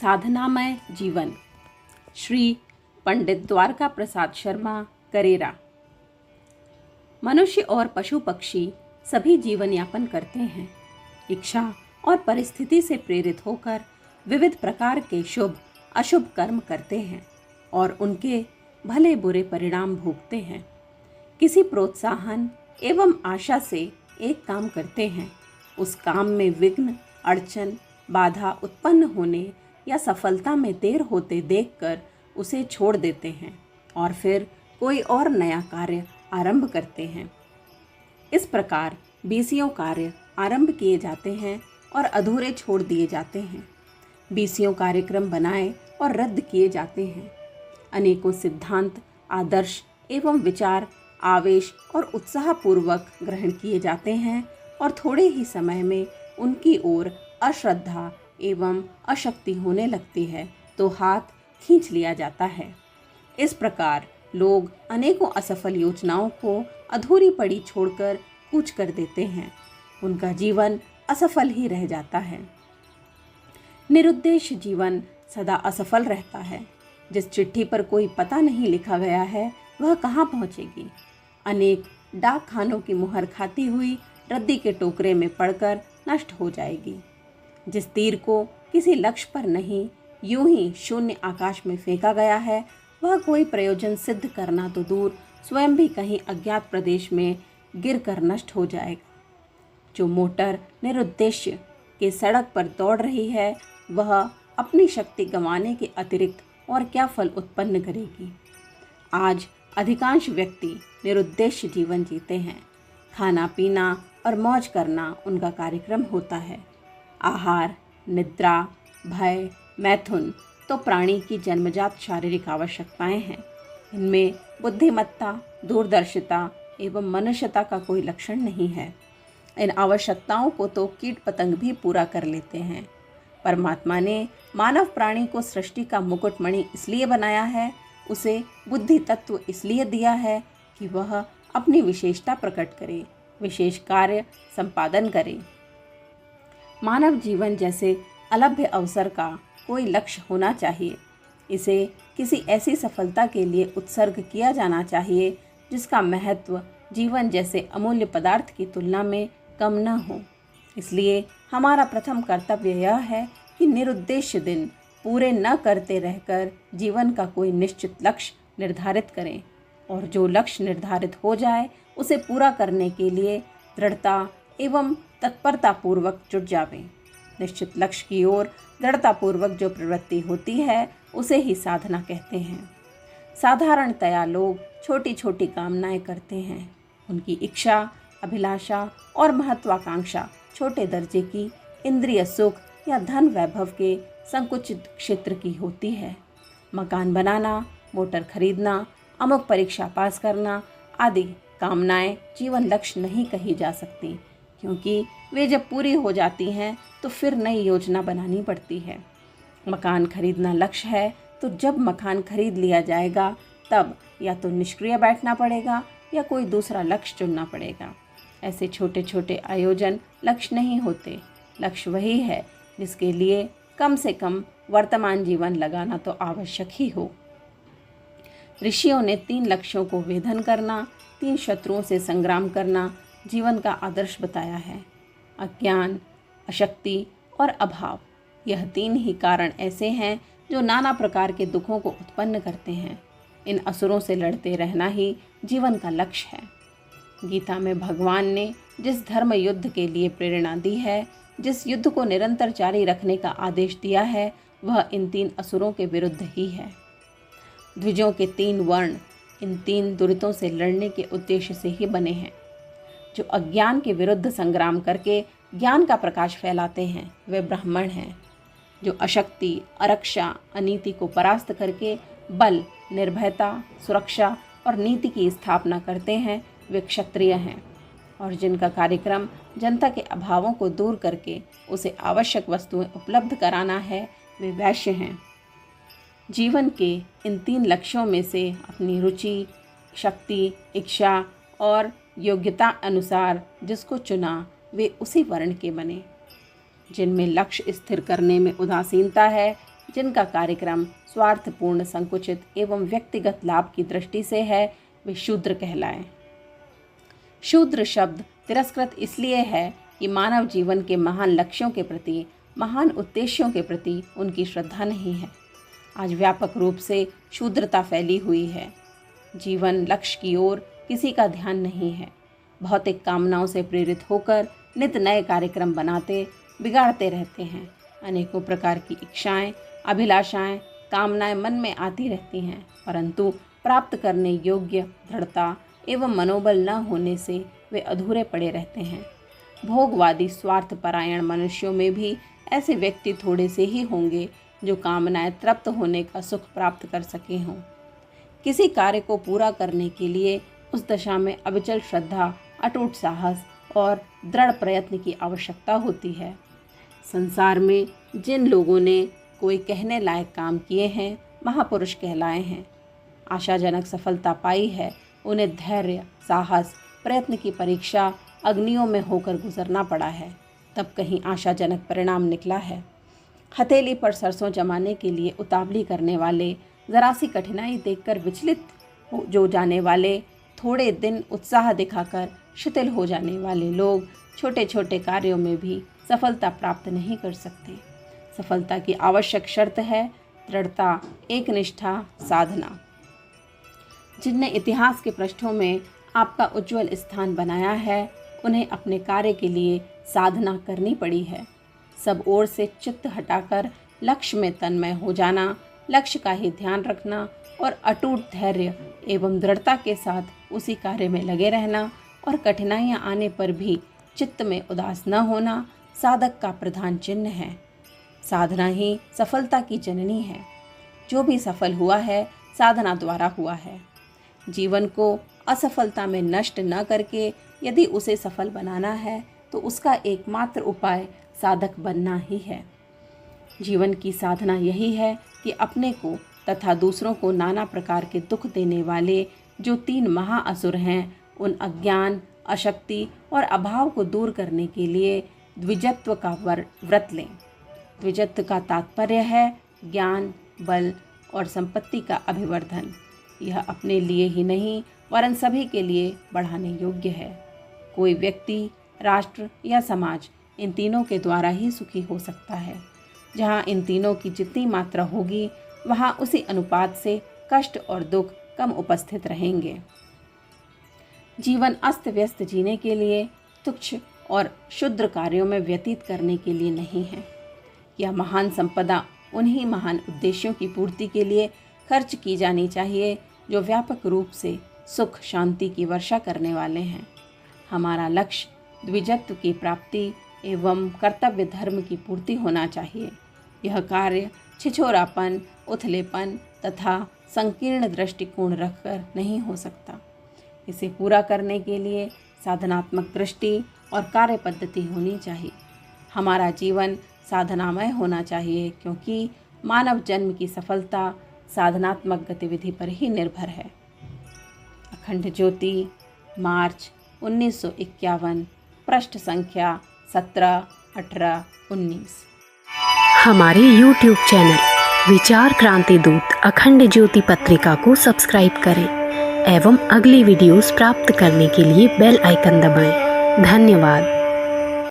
साधनामय जीवन। श्री पंडित द्वारका प्रसाद शर्मा करेरा। मनुष्य और पशु पक्षी सभी जीवन यापन करते हैं। इच्छा और परिस्थिति से प्रेरित होकर विविध प्रकार के शुभ अशुभ कर्म करते हैं और उनके भले बुरे परिणाम भोगते हैं। किसी प्रोत्साहन एवं आशा से एक काम करते हैं, उस काम में विघ्न, अड़चन, बाधा उत्पन्न होने या सफलता में देर होते देखकर उसे छोड़ देते हैं और फिर कोई और नया कार्य आरंभ करते हैं। इस प्रकार बीसियों कार्य आरंभ किए जाते हैं और अधूरे छोड़ दिए जाते हैं। बीसियों कार्यक्रम बनाए और रद्द किए जाते हैं। अनेकों सिद्धांत, आदर्श एवं विचार आवेश और उत्साहपूर्वक ग्रहण किए जाते हैं और थोड़े ही समय में उनकी ओर अश्रद्धा एवं अशक्ति होने लगती है तो हाथ खींच लिया जाता है। इस प्रकार लोग अनेकों असफल योजनाओं को अधूरी पड़ी छोड़कर कूच कर देते हैं। उनका जीवन असफल ही रह जाता है। निरुद्देश्य जीवन सदा असफल रहता है। जिस चिट्ठी पर कोई पता नहीं लिखा गया है वह कहाँ पहुँचेगी। अनेक डाक खानों की मुहर खाती हुई रद्दी के टोकरे में पड़कर नष्ट हो जाएगी। जिस तीर को किसी लक्ष्य पर नहीं, यूं ही शून्य आकाश में फेंका गया है, वह कोई प्रयोजन सिद्ध करना तो दूर, स्वयं भी कहीं अज्ञात प्रदेश में गिरकर नष्ट हो जाएगा। जो मोटर निरुद्देश्य के सड़क पर दौड़ रही है, वह अपनी शक्ति गंवाने के अतिरिक्त और क्या फल उत्पन्न करेगी। आज अधिकांश व्यक्ति निरुद्देश्य जीवन जीते हैं। खाना पीना और मौज करना उनका कार्यक्रम होता है। आहार, निद्रा, भय, मैथुन तो प्राणी की जन्मजात शारीरिक आवश्यकताएं हैं। इनमें बुद्धिमत्ता, दूरदर्शिता एवं मनुष्यता का कोई लक्षण नहीं है। इन आवश्यकताओं को तो कीट पतंग भी पूरा कर लेते हैं। परमात्मा ने मानव प्राणी को सृष्टि का मुकुटमणि इसलिए बनाया है, उसे बुद्धि तत्व इसलिए दिया है कि वह अपनी विशेषता प्रकट करे, विशेष कार्य संपादन करे। मानव जीवन जैसे अलभ्य अवसर का कोई लक्ष्य होना चाहिए। इसे किसी ऐसी सफलता के लिए उत्सर्ग किया जाना चाहिए जिसका महत्व जीवन जैसे अमूल्य पदार्थ की तुलना में कम न हो। इसलिए हमारा प्रथम कर्तव्य यह है कि निरुद्देश्य दिन पूरे न करते रहकर जीवन का कोई निश्चित लक्ष्य निर्धारित करें और जो लक्ष्य निर्धारित हो जाए उसे पूरा करने के लिए दृढ़ता एवं तत्परतापूर्वक जुट जावें। निश्चित लक्ष्य की ओर दृढ़तापूर्वक जो प्रवृत्ति होती है उसे ही साधना कहते हैं। साधारणतया लोग छोटी छोटी कामनाएं करते हैं। उनकी इच्छा, अभिलाषा और महत्वाकांक्षा छोटे दर्जे की इंद्रिय सुख या धन वैभव के संकुचित क्षेत्र की होती है। मकान बनाना, मोटर खरीदना, अमुक परीक्षा पास करना आदि कामनाएं जीवन लक्ष्य नहीं कही जा सकती, क्योंकि वे जब पूरी हो जाती हैं तो फिर नई योजना बनानी पड़ती है। मकान खरीदना लक्ष्य है तो जब मकान खरीद लिया जाएगा तब या तो निष्क्रिय बैठना पड़ेगा या कोई दूसरा लक्ष्य चुनना पड़ेगा। ऐसे छोटे छोटे आयोजन लक्ष्य नहीं होते। लक्ष्य वही है जिसके लिए कम से कम वर्तमान जीवन लगाना तो आवश्यक ही हो। ऋषियों ने 3 लक्ष्यों को वेधन करना, 3 शत्रुओं से संग्राम करना जीवन का आदर्श बताया है। अज्ञान, अशक्ति और अभाव, यह 3 ही कारण ऐसे हैं जो नाना प्रकार के दुखों को उत्पन्न करते हैं। इन असुरों से लड़ते रहना ही जीवन का लक्ष्य है। गीता में भगवान ने जिस धर्म युद्ध के लिए प्रेरणा दी है, जिस युद्ध को निरंतर जारी रखने का आदेश दिया है, वह इन 3 असुरों के विरुद्ध ही है। द्विजों के 3 वर्ण इन 3 दुरितों से लड़ने के उद्देश्य से ही बने हैं। जो अज्ञान के विरुद्ध संग्राम करके ज्ञान का प्रकाश फैलाते हैं वे ब्राह्मण हैं। जो अशक्ति, अरक्षा, अनीति को परास्त करके बल, निर्भयता, सुरक्षा और नीति की स्थापना करते हैं वे क्षत्रिय हैं। और जिनका कार्यक्रम जनता के अभावों को दूर करके उसे आवश्यक वस्तुएं उपलब्ध कराना है वे वैश्य हैं। जीवन के इन 3 लक्ष्यों में से अपनी रुचि, शक्ति, इच्छा और योग्यता अनुसार जिसको चुना वे उसी वर्ण के बने। जिनमें लक्ष्य स्थिर करने में उदासीनता है जिनका कार्यक्रम स्वार्थपूर्ण, संकुचित एवं व्यक्तिगत लाभ की दृष्टि से है, वे शूद्र कहलाएं। शूद्र शब्द तिरस्कृत इसलिए है कि मानव जीवन के महान लक्ष्यों के प्रति, महान उद्देश्यों के प्रति उनकी श्रद्धा नहीं है। आज व्यापक रूप से शूद्रता फैली हुई है। जीवन लक्ष्य की ओर किसी का ध्यान नहीं है। भौतिक कामनाओं से प्रेरित होकर नित नए कार्यक्रम बनाते, बिगाड़ते रहते हैं। अनेकों प्रकार की इच्छाएं, अभिलाषाएं, कामनाएं मन में आती रहती हैं, परंतु प्राप्त करने योग्य दृढ़ता एवं मनोबल न होने से वे अधूरे पड़े रहते हैं। भोगवादी, स्वार्थपरायण मनुष्यों में भी ऐसे व्यक्ति थोड़े से ही होंगे जो कामनाएं तृप्त होने का सुख प्राप्त कर सके हों। किसी कार्य को पूरा करने के लिए उस दशा में अविचल श्रद्धा, अटूट साहस और दृढ़ प्रयत्न की आवश्यकता होती है। संसार में जिन लोगों ने कोई कहने लायक काम किए हैं, महापुरुष कहलाए हैं। आशाजनक सफलता पाई है, उन्हें धैर्य, साहस, प्रयत्न की परीक्षा अग्नियों में होकर गुजरना पड़ा है, तब कहीं आशाजनक परिणाम निकला है। हथेली पर सरसों जमाने के लिए उतावली करने वाले, जरा सी कठिनाई देखकर विचलित हो जाने वाले, थोड़े दिन उत्साह दिखाकर शिथिल हो जाने वाले लोग छोटे छोटे कार्यों में भी सफलता प्राप्त नहीं कर सकते। सफलता की आवश्यक शर्त है दृढ़ता, एकनिष्ठा, साधना। जिनने इतिहास के पृष्ठों में आपका उज्जवल स्थान बनाया है, उन्हें अपने कार्य के लिए साधना करनी पड़ी है। सब ओर से चित्त हटाकर लक्ष्य में तन्मय हो जाना, लक्ष्य का ही ध्यान रखना और अटूट धैर्य एवं दृढ़ता के साथ उसी कार्य में लगे रहना और कठिनाइयाँ आने पर भी चित्त में उदास न होना साधक का प्रधान चिन्ह है। साधना ही सफलता की जननी है। जो भी सफल हुआ है, साधना द्वारा हुआ है। जीवन को असफलता में नष्ट न करके यदि उसे सफल बनाना है, तो उसका एकमात्र उपाय साधक बनना ही है। जीवन की साधना यही है कि अपने को तथा दूसरों को नाना प्रकार के दुख देने वाले जो 3 महाअसुर हैं, उन अज्ञान, अशक्ति और अभाव को दूर करने के लिए द्विजत्व का व्रत लें। द्विजत्व का तात्पर्य है ज्ञान, बल और संपत्ति का अभिवर्धन। यह अपने लिए ही नहीं वरन सभी के लिए बढ़ाने योग्य है। कोई व्यक्ति, राष्ट्र या समाज इन तीनों के द्वारा ही सुखी हो सकता है। जहाँ इन तीनों की जितनी मात्रा होगी, वहाँ उसी अनुपात से कष्ट और दुख कम उपस्थित रहेंगे। जीवन अस्त व्यस्त जीने के लिए, तुच्छ और क्षुद्र कार्यों में व्यतीत करने के लिए नहीं है। यह महान संपदा उन्हीं महान उद्देश्यों की पूर्ति के लिए खर्च की जानी चाहिए जो व्यापक रूप से सुख शांति की वर्षा करने वाले हैं। हमारा लक्ष्य द्विजत्व की प्राप्ति एवं कर्तव्य धर्म की पूर्ति होना चाहिए। यह कार्य छिछोरापन, उथलेपन तथा संकीर्ण दृष्टिकोण रखकर नहीं हो सकता। इसे पूरा करने के लिए साधनात्मक दृष्टि और कार्य पद्धति होनी चाहिए। हमारा जीवन साधनामय होना चाहिए, क्योंकि मानव जन्म की सफलता साधनात्मक गतिविधि पर ही निर्भर है। अखंड ज्योति, मार्च 1951, पृष्ठ संख्या 17, 18, 19। हमारे YouTube चैनल विचार क्रांति दूत अखंड ज्योति पत्रिका को सब्सक्राइब करें एवं अगली वीडियोस प्राप्त करने के लिए बेल आइकन दबाएं। धन्यवाद।